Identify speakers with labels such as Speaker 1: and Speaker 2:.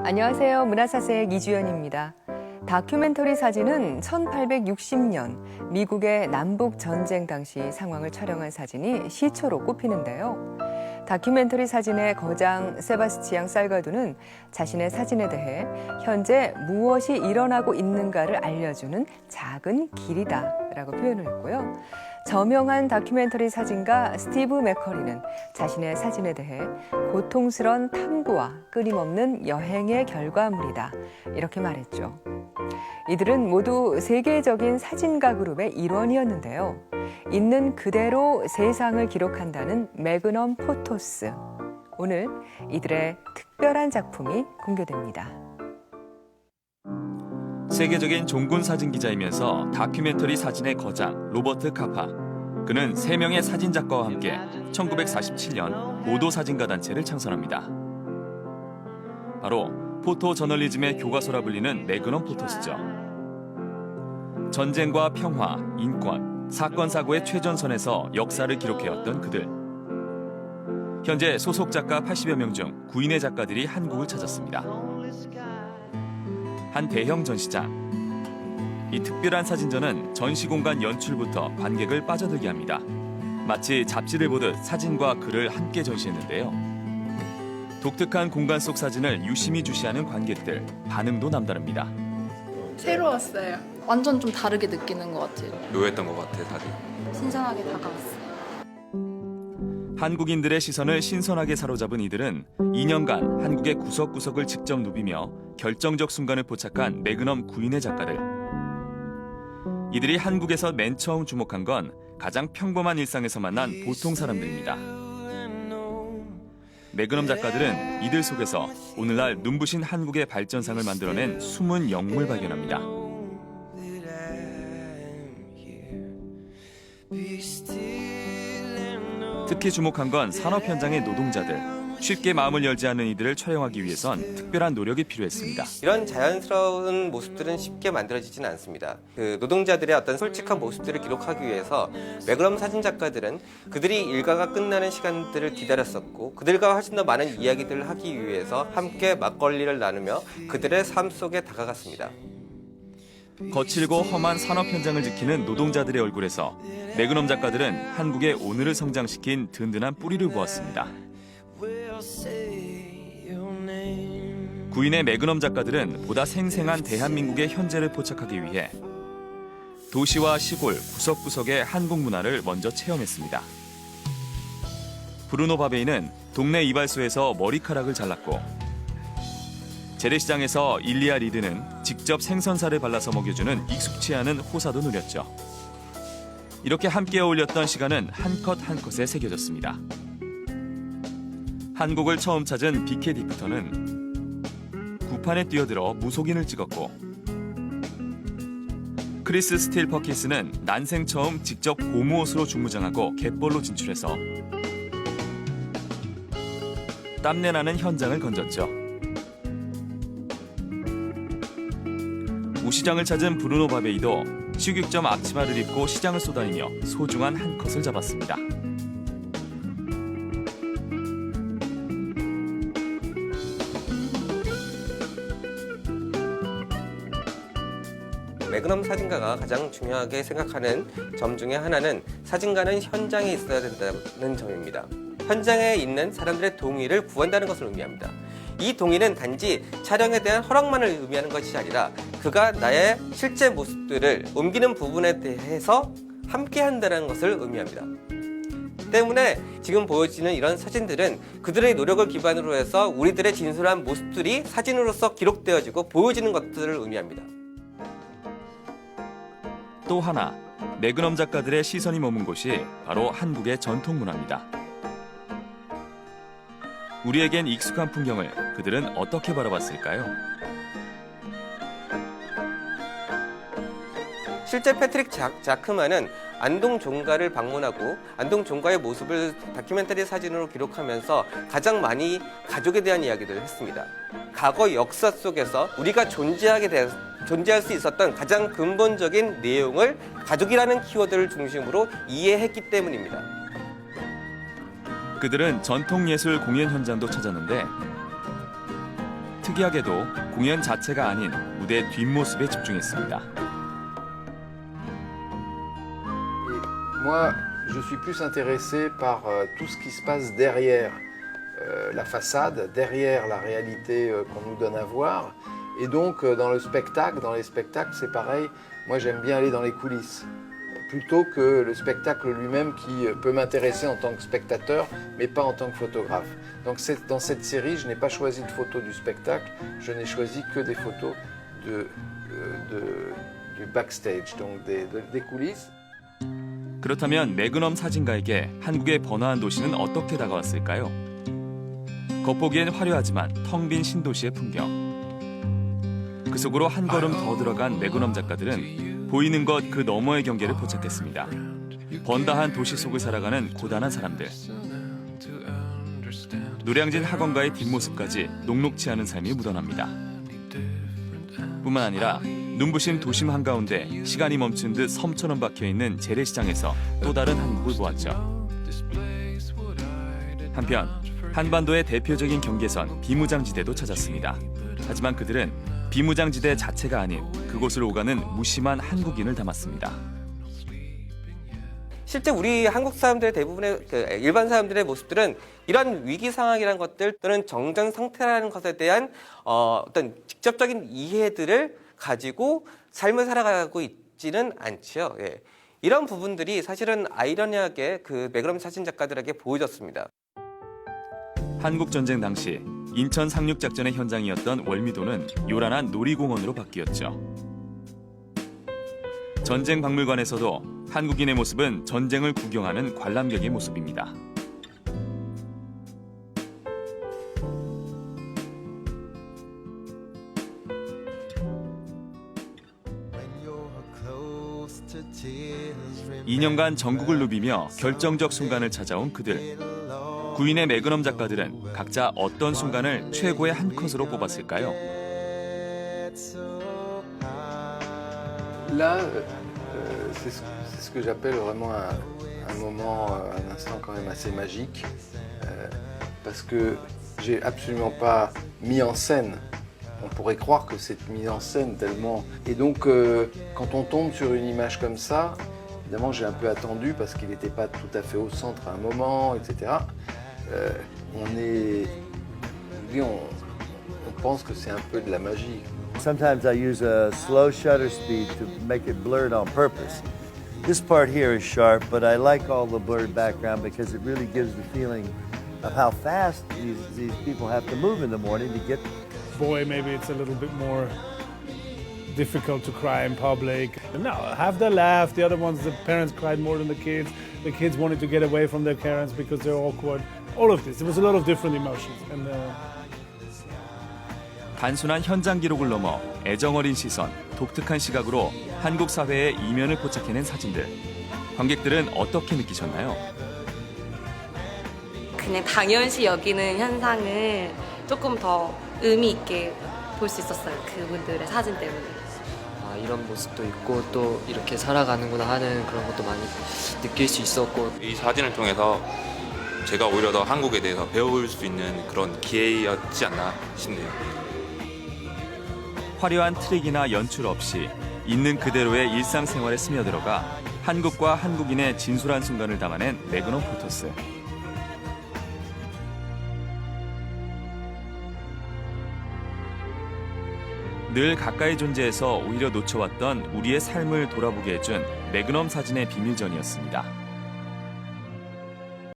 Speaker 1: 안녕하세요. 문화사색 이주연입니다. 다큐멘터리 사진은 1860년 미국의 남북 전쟁 당시 상황을 촬영한 사진이 시초로 꼽히는데요. 다큐멘터리 사진의 거장 세바스티앙 살가두는 자신의 사진에 대해 현재 무엇이 일어나고 있는가를 알려주는 작은 길이다라고 표현을 했고요. 저명한 다큐멘터리 사진가 스티브 맥커리는 자신의 사진에 대해 고통스런 탐구와 끊임없는 여행의 결과물이다 이렇게 말했죠. 이들은 모두 세계적인 사진가 그룹의 일원이었는데요. 있는 그대로 세상을 기록한다는 매그넘 포토스. 오늘 이들의 특별한 작품이 공개됩니다.
Speaker 2: 세계적인 종군 사진 기자이면서 다큐멘터리 사진의 거장 로버트 카파. 그는 3명의 사진 작가와 함께 1947년 보도 사진가 단체를 창설합니다. 바로 포토 저널리즘의 교과서라 불리는 매그넘 포토스죠. 전쟁과 평화, 인권, 사건 사고의 최전선에서 역사를 기록해왔던 그들. 현재 소속 작가 80여 명 중 9인의 작가들이 한국을 찾았습니다. 한 대형 전시장. 이 특별한 사진전은 전시 공간 연출부터 관객을 빠져들게 합니다. 마치 잡지를 보듯 사진과 글을 함께 전시했는데요. 독특한 공간 속 사진을 유심히 주시하는 관객들, 반응도 남다릅니다.
Speaker 3: 새로웠어요. 완전 좀 다르게 느끼는 것 같아요.
Speaker 4: 묘했던 것 같아, 다들.
Speaker 3: 신선하게 다가왔어요.
Speaker 2: 한국인들의 시선을 신선하게 사로잡은 이들은 2년간 한국의 구석구석을 직접 누비며 결정적 순간을 포착한 매그넘 9인의 작가들. 이들이 한국에서 맨 처음 주목한 건 가장 평범한 일상에서 만난 보통 사람들입니다. 매그넘 작가들은 이들 속에서 오늘날 눈부신 한국의 발전상을 만들어낸 숨은 영웅을 발견합니다. 특히 주목한 건 산업 현장의 노동자들. 쉽게 마음을 열지 않는 이들을 촬영하기 위해선 특별한 노력이 필요했습니다.
Speaker 5: 이런 자연스러운 모습들은 쉽게 만들어지지는 않습니다. 그 노동자들의 어떤 솔직한 모습들을 기록하기 위해서 매그넘 사진 작가들은 그들이 일과가 끝나는 시간들을 기다렸었고 그들과 훨씬 더 많은 이야기들을 하기 위해서 함께 막걸리를 나누며 그들의 삶 속에 다가갔습니다.
Speaker 2: 거칠고 험한 산업 현장을 지키는 노동자들의 얼굴에서 매그넘 작가들은 한국의 오늘을 성장시킨 든든한 뿌리를 보았습니다. 9인의 매그넘 작가들은 보다 생생한 대한민국의 현재를 포착하기 위해 도시와 시골 구석구석의 한국 문화를 먼저 체험했습니다. 브루노 바베이는 동네 이발소에서 머리카락을 잘랐고 재래시장에서 일리아 리드는 직접 생선살을 발라서 먹여주는 익숙치 않은 호사도 누렸죠. 이렇게 함께 어울렸던 시간은 한 컷 한 컷에 새겨졌습니다. 한국을 처음 찾은 비케 디프터는 구판에 뛰어들어 무속인을 찍었고 크리스 스틸 퍼키스는 난생 처음 직접 고무옷으로 중무장하고 갯벌로 진출해서 땀내나는 현장을 건졌죠. 우시장을 찾은 브루노 바베이도 식육점 앞치마를 입고 시장을 쏘다니며 소중한 한 컷을 잡았습니다.
Speaker 5: 매그넘 사진가가 가장 중요하게 생각하는 점 중에 하나는 사진가는 현장에 있어야 된다는 점입니다. 현장에 있는 사람들의 동의를 구한다는 것을 의미합니다. 이 동의는 단지 촬영에 대한 허락만을 의미하는 것이 아니라 그가 나의 실제 모습들을 옮기는 부분에 대해서 함께 한다는 것을 의미합니다. 때문에 지금 보여지는 이런 사진들은 그들의 노력을 기반으로 해서 우리들의 진솔한 모습들이 사진으로서 기록되어지고 보여지는 것들을 의미합니다.
Speaker 2: 또 하나, 매그넘 작가들의 시선이 머문 곳이 바로 한국의 전통 문화입니다. 우리에겐 익숙한 풍경을 그들은 어떻게 바라봤을까요?
Speaker 5: 실제 패트릭 자크만은 안동 종가를 방문하고 안동 종가의 모습을 다큐멘터리 사진으로 기록하면서 가장 많이 가족에 대한 이야기를 했습니다. 과거 역사 속에서 우리가 존재할 수 있었던 가장 근본적인 내용을 가족이라는 키워드를 중심으로 이해했기 때문입니다.
Speaker 2: 그들은 전통예술 공연 현장도 찾았는데 특이하게도 공연 자체가 아닌 무대 뒷모습에 집중했습니다.
Speaker 4: Moi, je suis plus intéressé par tout ce qui se passe derrière la façade, derrière la réalité qu'on nous donne à voir. Et donc, dans les spectacles, c'est pareil. Moi, j'aime bien aller dans les coulisses, plutôt que le spectacle lui-même qui peut m'intéresser en tant que spectateur, mais pas en tant que photographe. Donc, dans cette série, je n'ai pas choisi de photos du spectacle, je n'ai choisi que des photos du backstage, donc des coulisses.
Speaker 2: 그렇다면 매그넘 사진가에게 한국의 번화한 도시는 어떻게 다가왔을까요? 겉보기엔 화려하지만 텅 빈 신도시의 풍경. 그 속으로 한 걸음 더 들어간 매그넘 작가들은 보이는 것 그 너머의 경계를 포착했습니다. 번다한 도시 속을 살아가는 고단한 사람들. 노량진 학원가의 뒷모습까지 녹록치 않은 삶이 묻어납니다. 뿐만 아니라 눈부신 도심 한가운데 시간이 멈춘 듯 섬처럼 박혀있는 재래시장에서 또 다른 한국을 보았죠. 한편 한반도의 대표적인 경계선 비무장지대도 찾았습니다. 하지만 그들은 비무장지대 자체가 아닌 그곳을 오가는 무심한 한국인을 담았습니다.
Speaker 5: 실제 우리 한국 사람들 대부분의 일반 사람들의 모습들은 이런 위기 상황이라는 것들 또는 정전 상태라는 것에 대한 어떤 직접적인 이해들을 가지고 삶을 살아가고 있지는 않지요. 예. 이런 부분들이 사실은 아이러니하게 그 매그넘 사진 작가들에게 보여졌습니다.
Speaker 2: 한국 전쟁 당시 인천 상륙작전의 현장이었던 월미도는 요란한 놀이공원으로 바뀌었죠. 전쟁 박물관에서도 한국인의 모습은 전쟁을 구경하는 관람객의 모습입니다. (2) 년간 전국을 누비며 결정적 순간을 찾아온 그들. 구인의 매그넘 작가들은 각자 어떤 순간을 최고의 한 컷으로 뽑았을까요?
Speaker 4: Là, c'est ce que j'appelle vraiment un moment, un instant quand même assez magique, parce que j'ai absolument pas mis en scène. On pourrait croire que c'est mis en scène tellement. Et donc, quand on tombe sur une image comme ça, évidemment, j'ai un peu attendu parce qu'il n'était pas tout à fait au centre à un moment, etc. On pense que c'est un peu de la magie.
Speaker 6: Sometimes I use a slow shutter speed to make it blurred on purpose. This part here is sharp, but I like all the blurred background because it really gives the feeling of how fast these people have to move in the morning to get.
Speaker 7: Boy, maybe it's a little bit more difficult to cry in public. No, half they laughed, the other ones, the parents cried more than the kids. The kids wanted to get away from their parents because they're awkward. All of this, there was a lot of different emotions. And,
Speaker 2: 단순한 현장 기록을 넘어 애정어린 시선, 독특한 시각으로 한국 사회의 이면을 포착해낸 사진들. 관객들은 어떻게 느끼셨나요?
Speaker 8: 그냥 당연시 여기는 현상을 조금 더 의미 있게 볼 수 있었어요. 그분들의 사진 때문에.
Speaker 9: 아, 이런 모습도 있고 또 이렇게 살아가는구나 하는 그런 것도 많이 느낄 수 있었고.
Speaker 10: 이 사진을 통해서 제가 오히려 더 한국에 대해서 배울 수 있는 그런 기회였지 않나 싶네요.
Speaker 2: 화려한 트릭이나 연출 없이 있는 그대로의 일상생활에 스며들어가 한국과 한국인의 진솔한 순간을 담아낸 매그넘 포토스. 늘 가까이 존재해서 오히려 놓쳐왔던 우리의 삶을 돌아보게 해준 매그넘 사진의 비밀전이었습니다.